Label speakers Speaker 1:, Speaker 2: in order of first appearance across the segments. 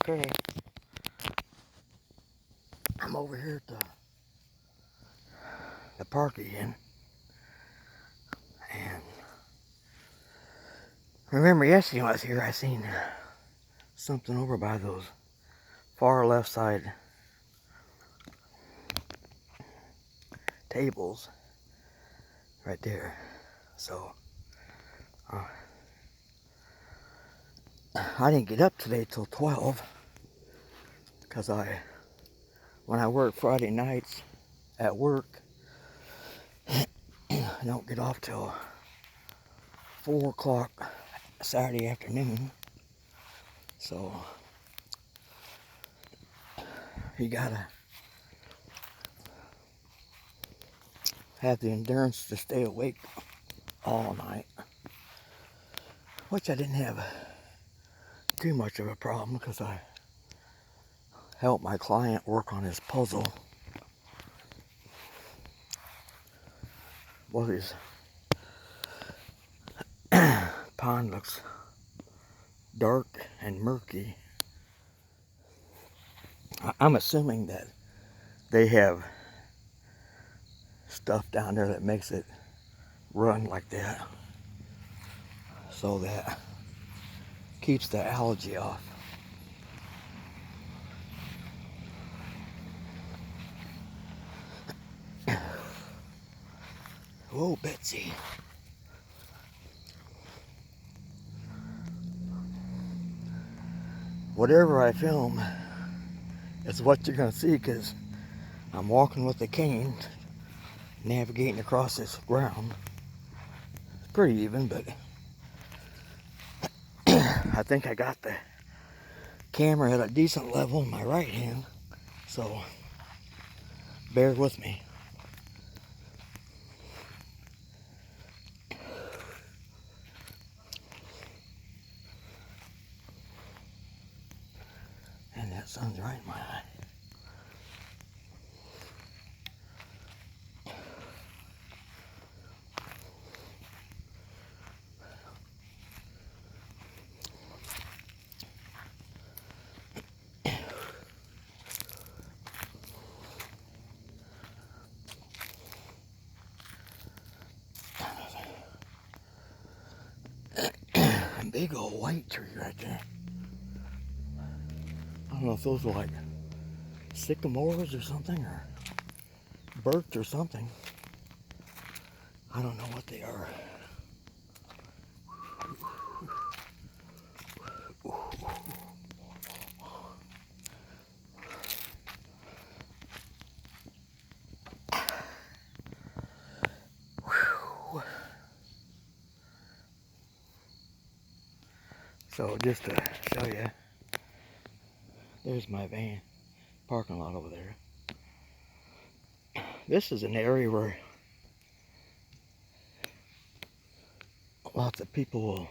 Speaker 1: Okay, I'm over here at the park again, and remember yesterday when I was here, I seen something over by those far left side tables right there. So I didn't get up today till 12 because when I work Friday nights at work, I don't get off till 4 o'clock Saturday afternoon. So you gotta have the endurance to stay awake all night, which I didn't have too much of a problem because I helped my client work on his puzzle. Well, his pond looks dark and murky. I'm assuming that they have stuff down there that makes it run like that, so that keeps the algae off. Whoa, Betsy. Whatever I film is what you're going to see, because I'm walking with a cane, navigating across this ground. It's pretty even, but I think I got the camera at a decent level in my right hand, so bear with me. And that sun's right in my eye. Big old white tree right there. I don't know if those are like sycamores or something, or birch or something. I don't know what they are. So just to show you, there's my van parking lot over there. This is an area where lots of people will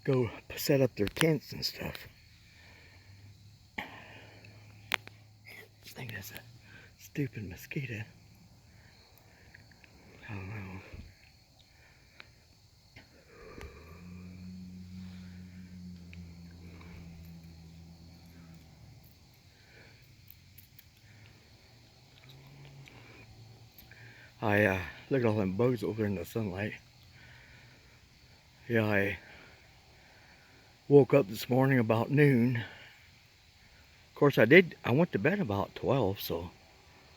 Speaker 1: go set up their tents and stuff. I think that's a stupid mosquito. I don't know. Look at all them bugs over in the sunlight. Yeah, I woke up this morning about noon. Of course, I went to bed about 12, so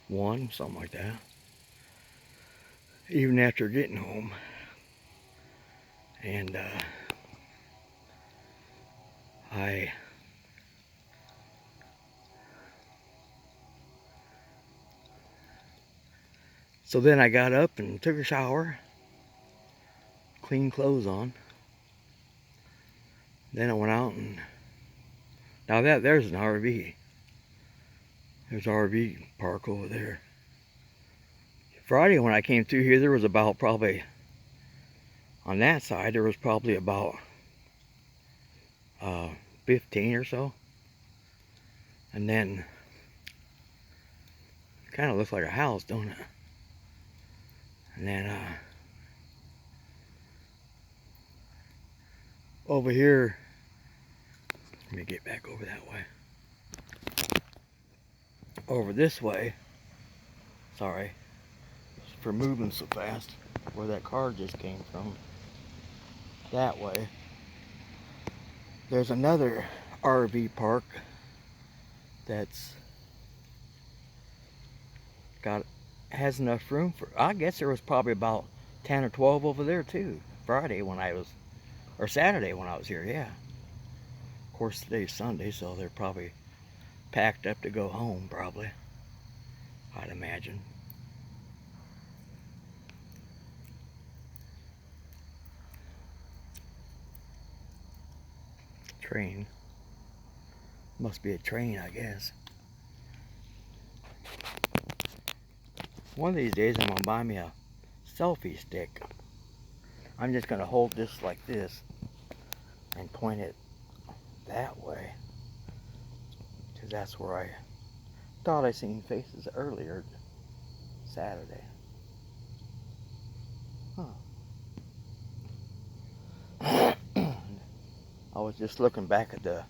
Speaker 1: 1, something like that. Even after getting home. And so then I got up and took a shower, clean clothes on. Then I went out and, now there's an RV. There's an RV park over there. Friday when I came through here, there was about probably, on that side, there was probably about 15 or so. And then, kind of looks like a house, don't it? And then over here, Let me get back over that way. Over this way. Sorry for moving so fast. Where that car just came from. That way. There's another RV park that's has enough room for, I guess there was probably about 10 or 12 over there too. Friday when I was, or Saturday when I was here, yeah. Of course today's Sunday, so they're probably packed up to go home probably, I'd imagine. Train. Must be a train, I guess. One of these days I'm gonna buy me a selfie stick. I'm just gonna hold this like this and point it that way, because that's where I thought I seen faces earlier Saturday. Huh. I was just looking back at the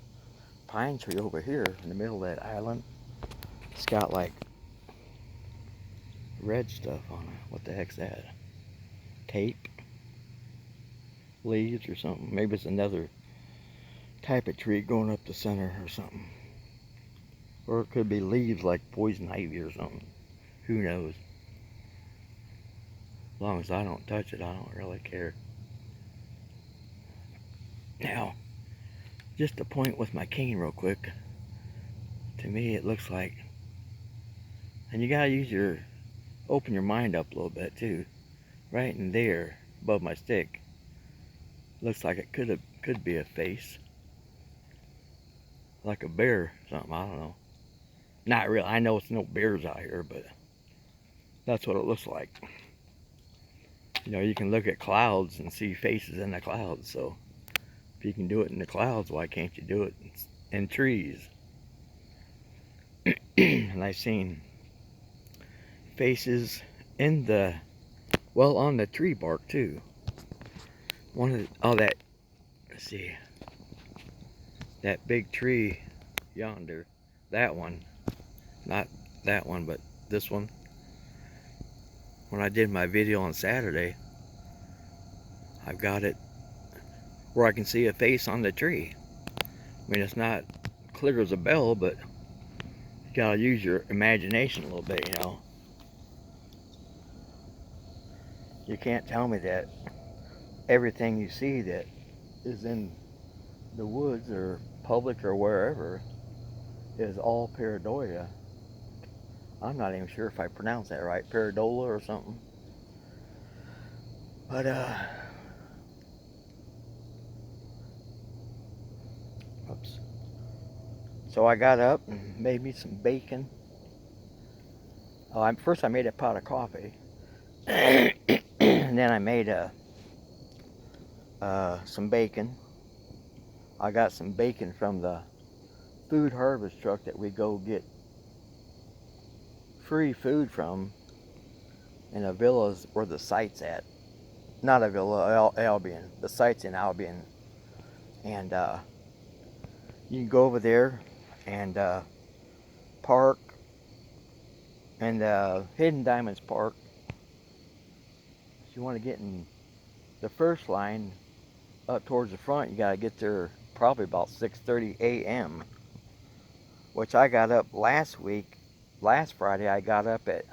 Speaker 1: pine tree over here in the middle of that island. It's got like red stuff on it. What the heck's that? Tape? Leaves or something. Maybe it's another type of tree going up the center or something. Or it could be leaves like poison ivy or something. Who knows? As long as I don't touch it, I don't really care. Now, just to point with my cane real quick. To me it looks like, and you gotta open your mind up a little bit too. Right in there, above my stick, looks like it could be a face. Like a bear or something, I don't know. Not really, I know it's no bears out here, but that's what it looks like. You know, you can look at clouds and see faces in the clouds, so if you can do it in the clouds, why can't you do it in trees? And I've seen faces in the, well, on the tree bark too. Let's see, that big tree yonder, that one, not that one, but this one. When I did my video on Saturday, I've got it where I can see a face on the tree. I mean, it's not clear as a bell, but you gotta use your imagination a little bit, you know. You can't tell me that everything you see that is in the woods or public or wherever is all pareidolia. I'm not even sure if I pronounced that right, pareidolia or something. But oops. So I got up and made me some bacon. First I made a pot of coffee, and then I made some bacon. I got some bacon from the food harvest truck that we go get free food from in a villa where the site's at. Not a villa, Albion. The site's in Albion. And you can go over there and park in the Hidden Diamonds Park. If you want to get in the first line up towards the front, you got to get there probably about 6:30 a.m. Which I got up last Friday, I got up at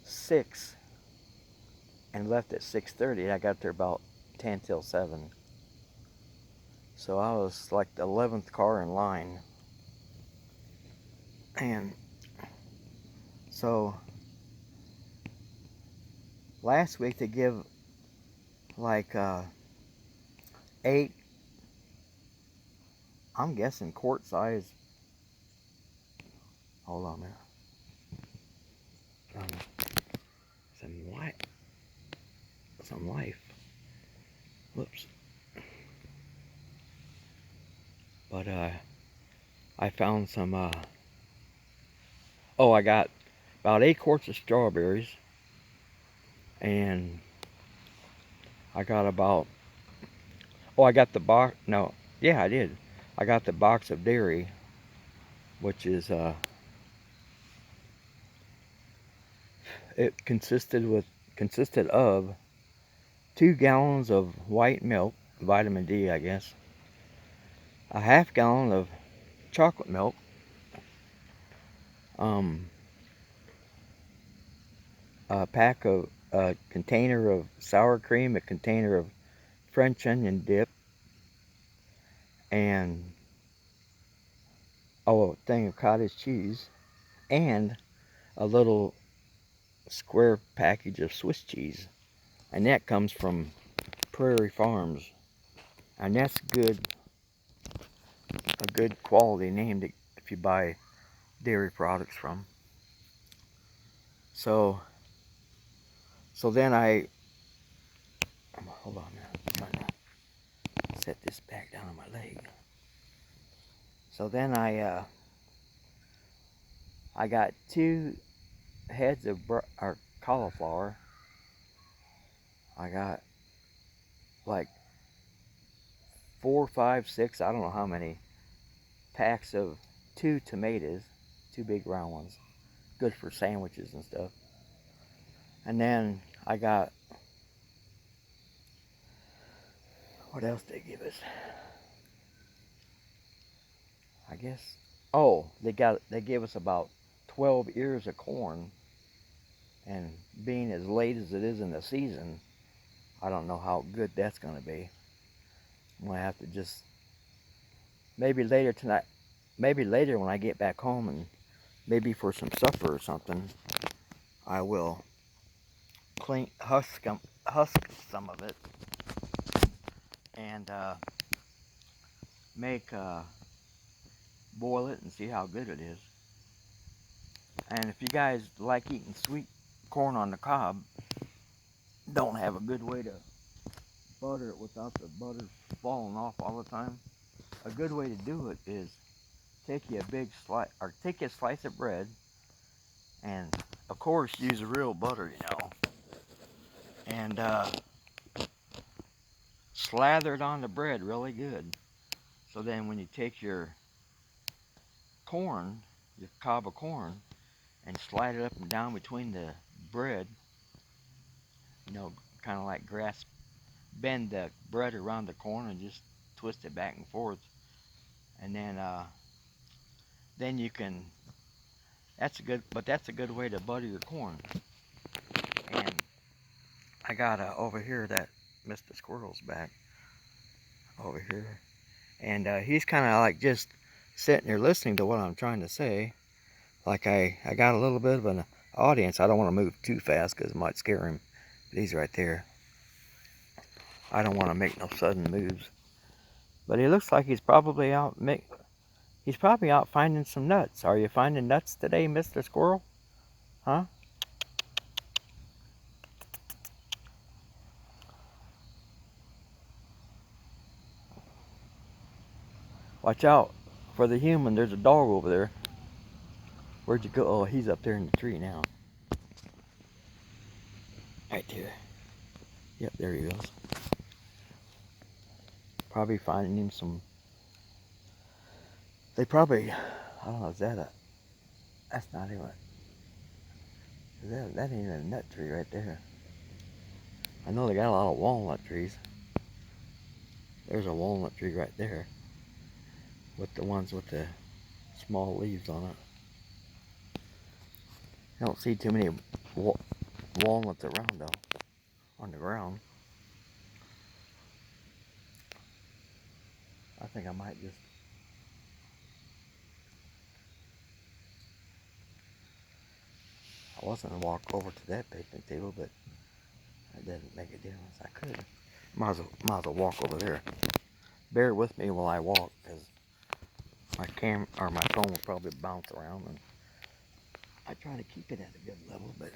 Speaker 1: 6 and left at 6:30. I got there about 10 till 7. So I was like the 11th car in line. And so last week they give like 8, I'm guessing quart size. Hold on a minute. Some life. Whoops. But I found some I got about 8 quarts of strawberries, and I got about, I got the box, no, yeah, I did. I got the box of dairy, which is it consisted of 2 gallons of white milk, vitamin D, I guess, a half gallon of chocolate milk, a container of sour cream, a container of French onion dip, and a thing of cottage cheese, and a little square package of Swiss cheese. And that comes from Prairie Farms, and that's a good quality name if you buy dairy products from. So then hold on now, I'm trying to set this back down on my leg. So then I got 2 heads of cauliflower. I got like 4, 5, 6, I don't know how many packs of 2 tomatoes, 2 big round ones, good for sandwiches and stuff. And then I got, what else did they give us? I guess, oh, they gave us about 12 ears of corn. And being as late as it is in the season, I don't know how good that's going to be. I'm going to have to just, maybe later tonight, maybe later when I get back home, and maybe for some supper or something, I will husk some of it and boil it and see how good it is. And if you guys like eating sweet corn on the cob, don't have a good way to butter it without the butter falling off all the time, a good way to do it is take you a slice of bread, and of course use real butter, and slather it on the bread really good. So then when you take your corn, your cob of corn, and slide it up and down between the bread, kind of like bend the bread around the corn and just twist it back and forth, and then you can. That's a good way to butter your corn. And I got over here that Mr. Squirrel's back over here, and he's kind of like just sitting there listening to what I'm trying to say. Like I got a little bit of an audience. I don't want to move too fast because it might scare him. But he's right there. I don't want to make no sudden moves. But he looks like he's probably out finding some nuts. Are you finding nuts today, Mr. Squirrel? Huh? Watch out for the human. There's a dog over there. Where'd you go? Oh, he's up there in the tree now. Right there. Yep, there he goes. Probably finding him some. They probably, I don't know, that's not even, that ain't even a nut tree right there. I know they got a lot of walnut trees. There's a walnut tree right there with the ones with the small leaves on it. I don't see too many walnuts around though, on the ground. I think I might just, I wasn't gonna walk over to that picnic table, but it doesn't make a difference. I could. Might as well walk over there. Bear with me while I walk, because my phone will probably bounce around, and I try to keep it at a good level, but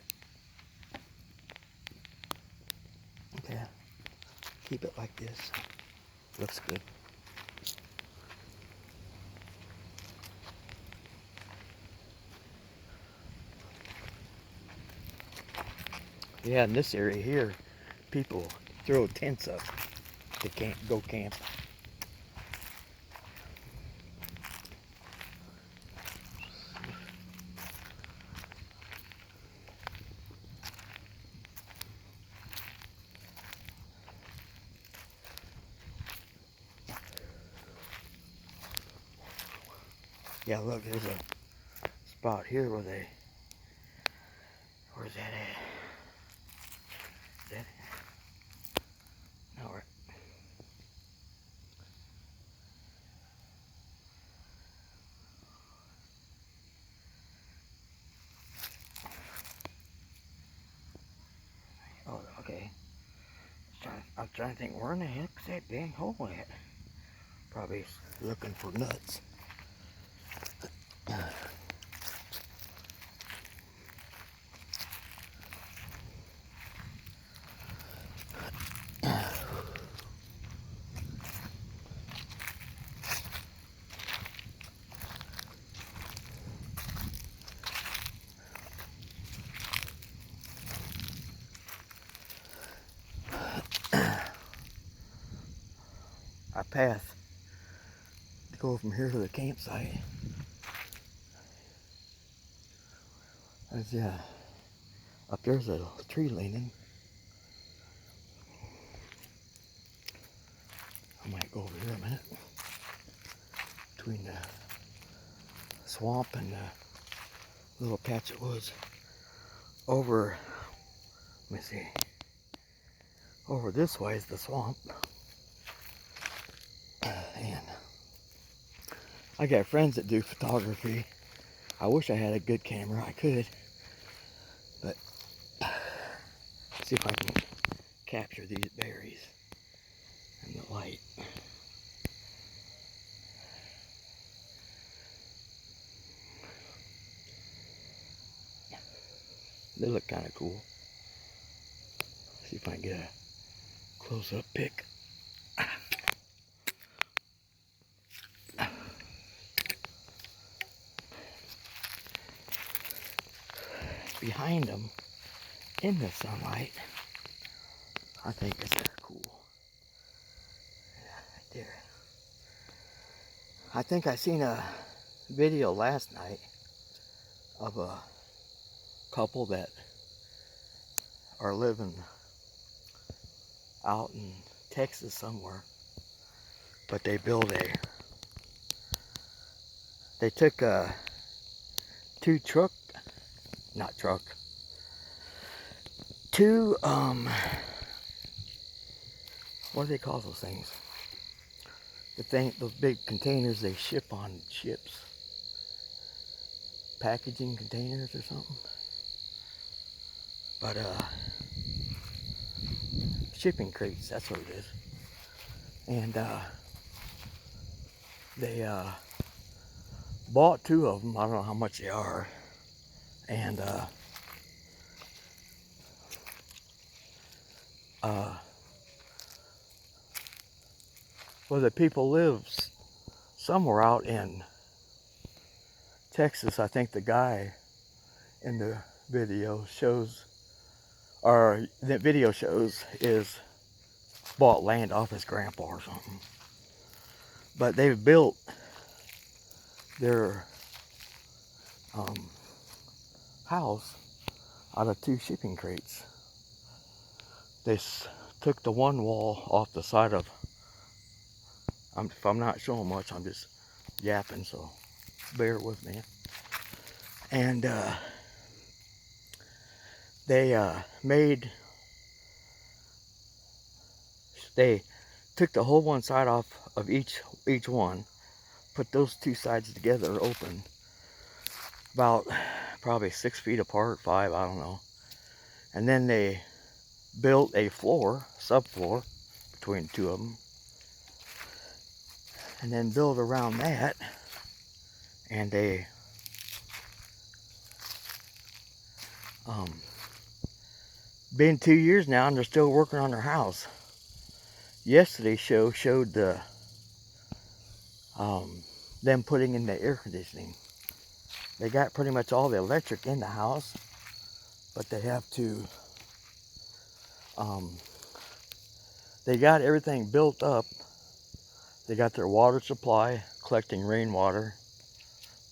Speaker 1: okay, keep it like this. Looks good. Yeah, in this area here, people throw tents up to go camp. Yeah, look, there's a spot here where they, where's that at? Is that it? No, right. Oh, okay. I'm trying to think, where in the heck's that dang hole at? Probably looking for nuts. Our path to go from here to the campsite. There's, up there's a tree leaning. I might go over here a minute. Between the swamp and the little patch of woods. Over, let me see. Over this way is the swamp. And I got friends that do photography. I wish I had a good camera. I could. But see if I can capture these berries in the light. They look kind of cool. See if I can get a close-up pic. Behind them, in the sunlight, I think it's kind of cool. Yeah, right there. I think I seen a video last night of a couple that are living out in Texas somewhere, but they took two what do they call those things? Those big containers they ship on ships. Packaging containers or something. But shipping crates, that's what it is. And they bought two of them. I don't know how much they are. And well, the people live somewhere out in Texas. I think the guy in the video shows, or the video shows, is bought land off his grandpa or something. But they've built their house out of two shipping crates. They took the one wall off the side of, if I'm not showing much, I'm just yapping, so bear with me. And they took the whole one side off of each one, put those two sides together open, about probably 6 feet apart, 5, I don't know. And then they built a subfloor between the two of them, and then built around that. And they been 2 years now, and they're still working on their house. Yesterday's show showed the them putting in the air conditioning. They got pretty much all the electric in the house, but they have to they got everything built up. They got their water supply, collecting rainwater.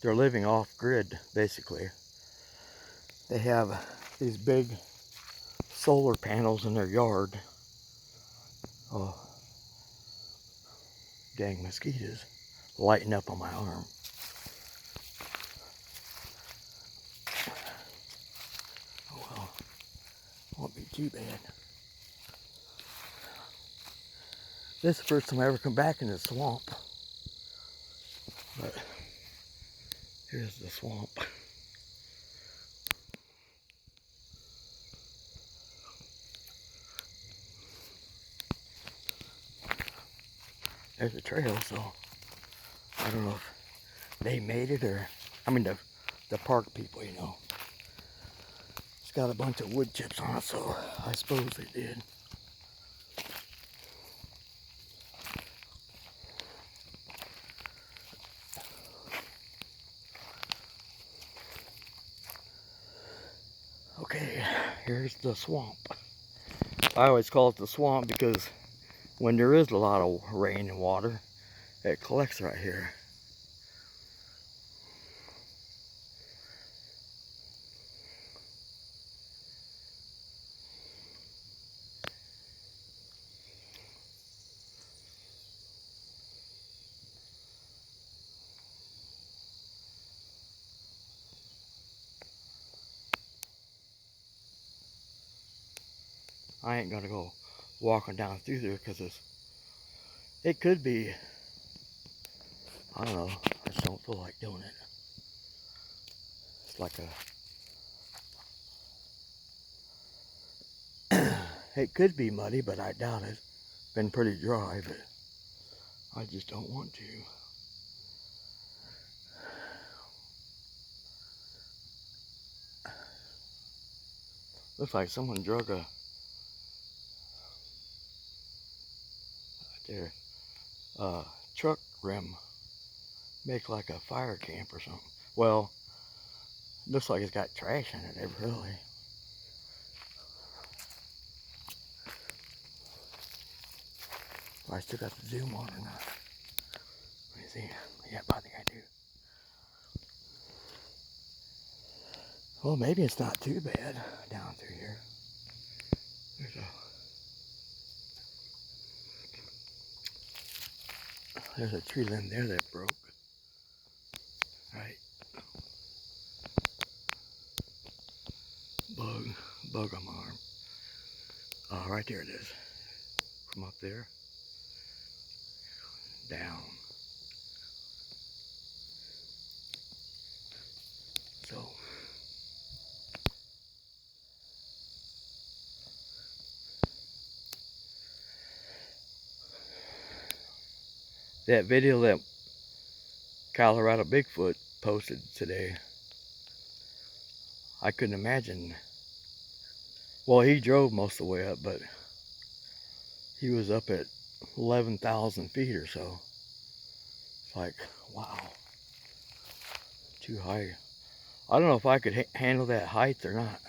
Speaker 1: They're living off grid, basically. They have these big solar panels in their yard. Oh, dang mosquitoes lighting up on my arm. too bad. This is the first time I ever come back in the swamp. But here's the swamp. There's a trail, so I don't know if they made it or, I mean the park people, you know. It's got a bunch of wood chips on it, so I suppose they did. Okay, here's the swamp. I always call it the swamp because when there is a lot of rain and water, it collects right here. I ain't gonna go walking down through there because it could be, I don't know, I just don't feel like doing it. It's like it could be muddy, but I doubt it. Been pretty dry, but I just don't want to. Looks like someone drug truck rim, make like a fire camp or something. Well, looks like it's got trash in it, really. I still got the zoom on or not? Let me see. Yep, I think I do. Well, maybe it's not too bad down through here. There's a tree limb there that broke. Right. Bug on my arm. Right there it is. From up there, down. So, that video that Colorado Bigfoot posted today, I couldn't imagine. Well, he drove most of the way up, but he was up at 11,000 feet or so. It's like, wow, too high. I don't know if I could handle that height or not.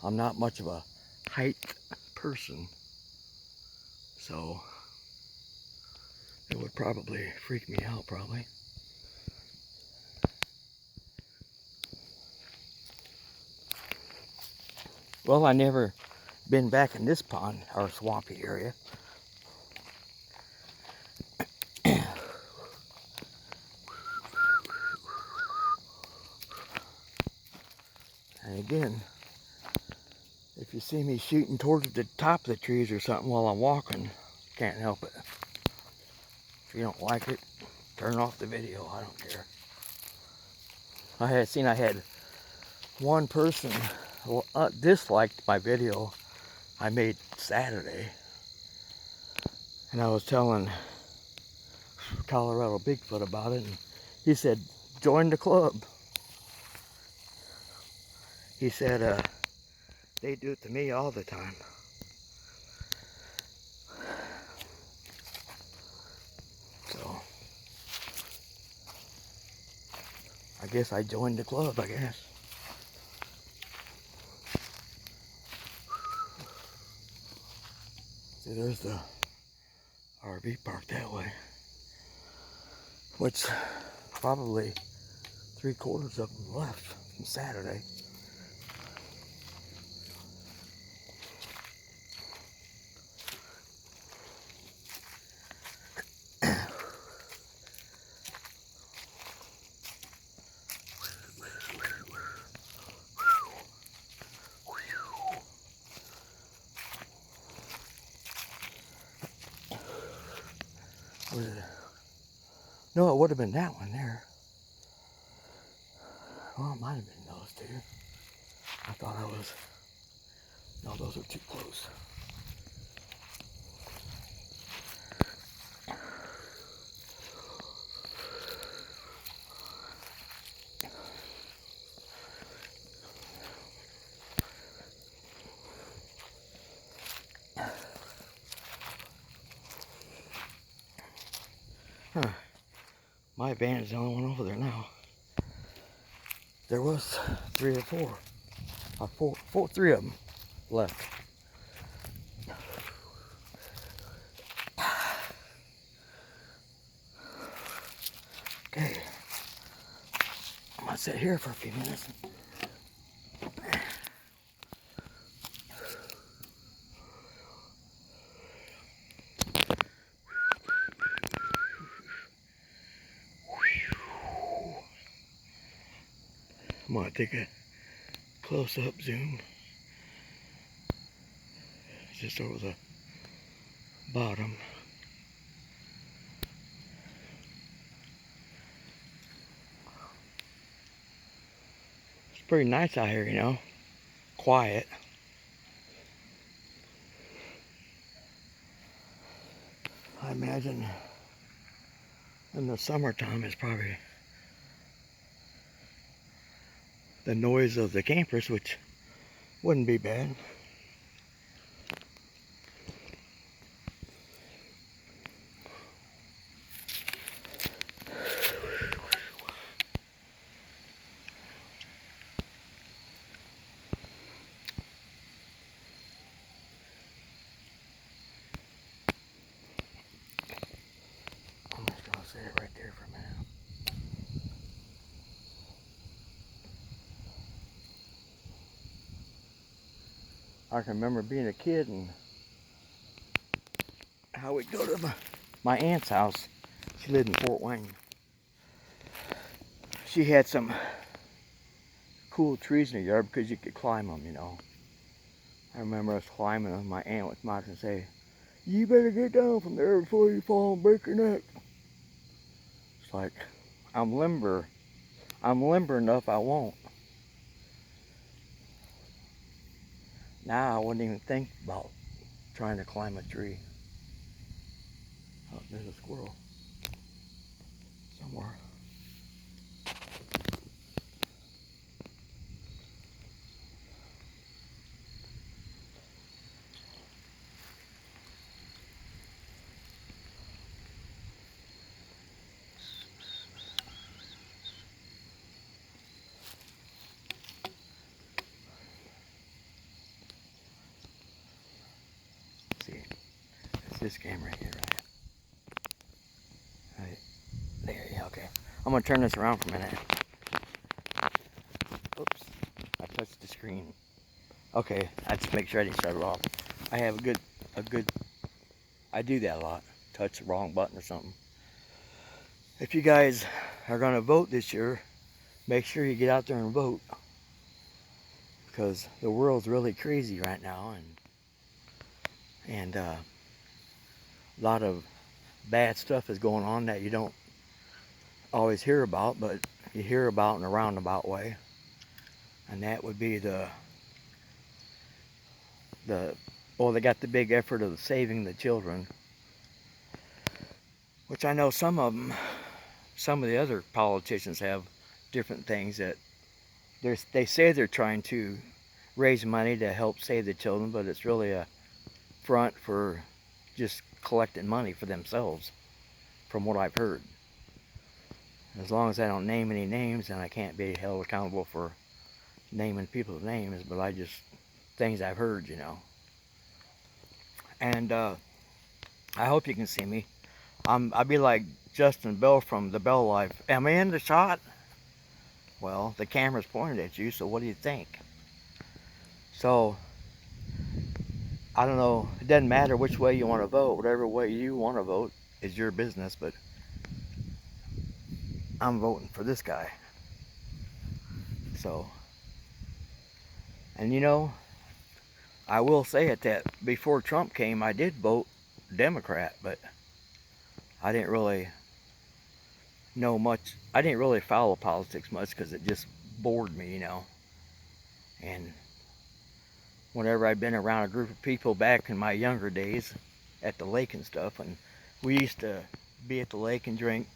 Speaker 1: I'm not much of a height person, so it would probably freak me out, probably. Well, I never been back in this pond or swampy area. And again, if you see me shooting towards the top of the trees or something while I'm walking, can't help it. If you don't like it, turn off the video. I don't care. I had one person disliked my video I made Saturday, and I was telling Colorado Bigfoot about it, and he said, join the club. He said, they do it to me all the time. So, I guess I joined the club, I guess. See, there's the RV park that way, which probably 3/4 of them left from Saturday. Was it? No, it would have been that one there. Well, it might have been those two. I thought I was. No, those are too close. Huh. My van is the only one over there now. There was 3 or 4. Or 3 of them left. Okay. I'm gonna sit here for a few minutes. I'm gonna take a close-up zoom just over the bottom. It's pretty nice out here, you know. Quiet. I imagine in the summertime it's probably the noise of the campers, which wouldn't be bad. I'm just gonna sit it right there for a minute. I can remember being a kid and how we'd go to my aunt's house. She lived in Fort Wayne. She had some cool trees in her yard because you could climb them, you know. I remember us climbing them. My aunt would come out and say, "You better get down from there before you fall and break your neck." It's like, I'm limber enough I won't. Now I wouldn't even think about trying to climb a tree. Oh, there's a squirrel somewhere. Let's see, it's this camera here, right there. Yeah, okay. I'm gonna turn this around for a minute. Oops, I touched the screen. Okay, I just make sure I didn't shut it off. I have a good, I do that a lot. Touch the wrong button or something. If you guys are gonna vote this year, make sure you get out there and vote, because the world's really crazy right now, and a lot of bad stuff is going on that you don't always hear about, but you hear about in a roundabout way, and that would be well, they got the big effort of saving the children, which I know some of the other politicians have different things that they say they're trying to raise money to help save the children, but it's really a front for just collecting money for themselves, from what I've heard. As long as I don't name any names, then I can't be held accountable for naming people's names, but I just, things I've heard, you know. And I hope you can see me. I'd be like Justin Bell from The Bell Life. Am I in the shot? Well, the camera's pointed at you, so what do you think? So, I don't know, it doesn't matter which way you want to vote. Whatever way you want to vote is your business, but I'm voting for this guy. So, and you know, I will say it that before Trump came, I did vote Democrat, but I didn't really know much. I didn't really follow politics much because it just bored me, you know. And whenever I'd been around a group of people back in my younger days at the lake and stuff, and we used to be at the lake and drink,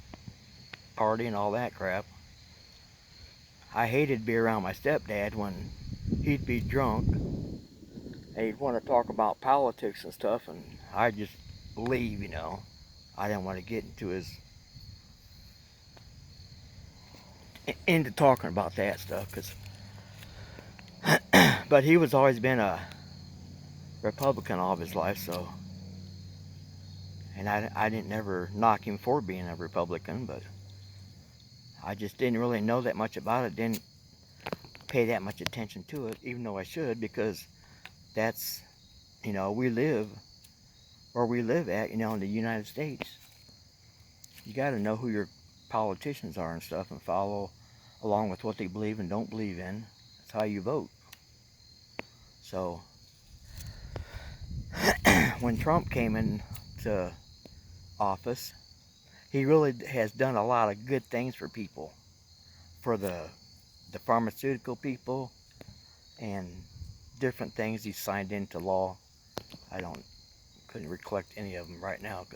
Speaker 1: party, and all that crap. I hated to be around my stepdad when he'd be drunk and he'd want to talk about politics and stuff, and I'd just leave, you know. I didn't want to get into talking about that stuff, but he was always been a Republican all of his life, so, and I didn't never knock him for being a Republican, but I just didn't really know that much about it, didn't pay that much attention to it, even though I should, because that's, you know, we live where we live at, you know, in the United States. You got to know who your politicians are and stuff and follow along with what they believe and don't believe in. That's how you vote. So when Trump came into office, he really has done a lot of good things for people, for the pharmaceutical people and different things he signed into law. I couldn't recollect any of them right now,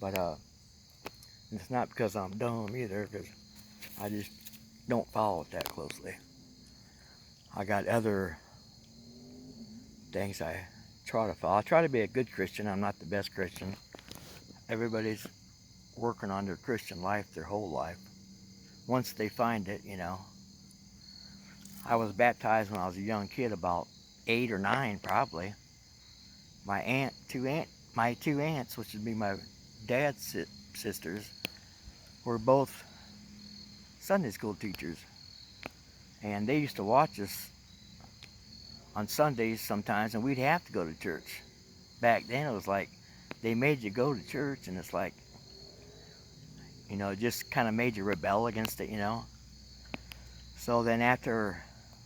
Speaker 1: but it's not because I'm dumb either, because I just don't follow it that closely. I got other things I try to follow. I try to be a good Christian. I'm not the best Christian. Everybody's working on their Christian life their whole life. Once they find it, you know. I was baptized when I was a young kid, about 8 or 9 probably. My two aunts, which would be my dad's sisters, were both Sunday school teachers. And they used to watch us on Sundays sometimes, and we'd have to go to church. Back then it was like they made you go to church, and it's like, you know, it just kind of made you rebel against it, you know. So then after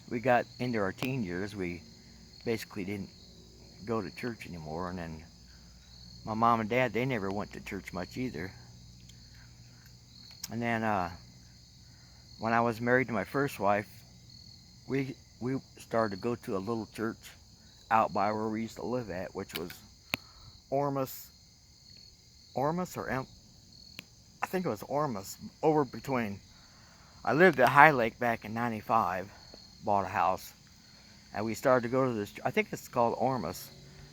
Speaker 1: we got into our teen years, we basically didn't go to church anymore. And then my mom and dad, they never went to church much either. And then when I was married to my first wife, we started to go to a little church out by where we used to live at, which was Ormus or I think it was Ormus, over between. I lived at High Lake back in '95, bought a house, and we started to go to this, I think it's called Ormus.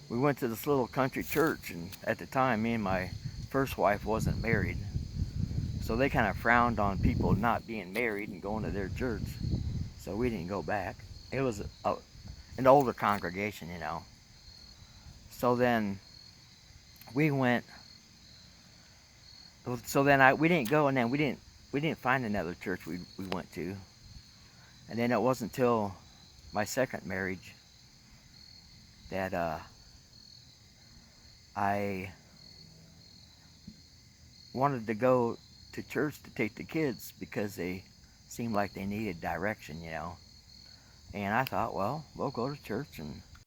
Speaker 1: We went to this little country church, and at the time, me and my first wife wasn't married, so they kind of frowned on people not being married and going to their church, so we didn't go back. It was an older congregation, you know. So then we went. So then we didn't go, and then we didn't find another church we went to. And then it wasn't until my second marriage that I wanted to go to church to take the kids, because they seemed like they needed direction, you know. And I thought, well, we'll go to church and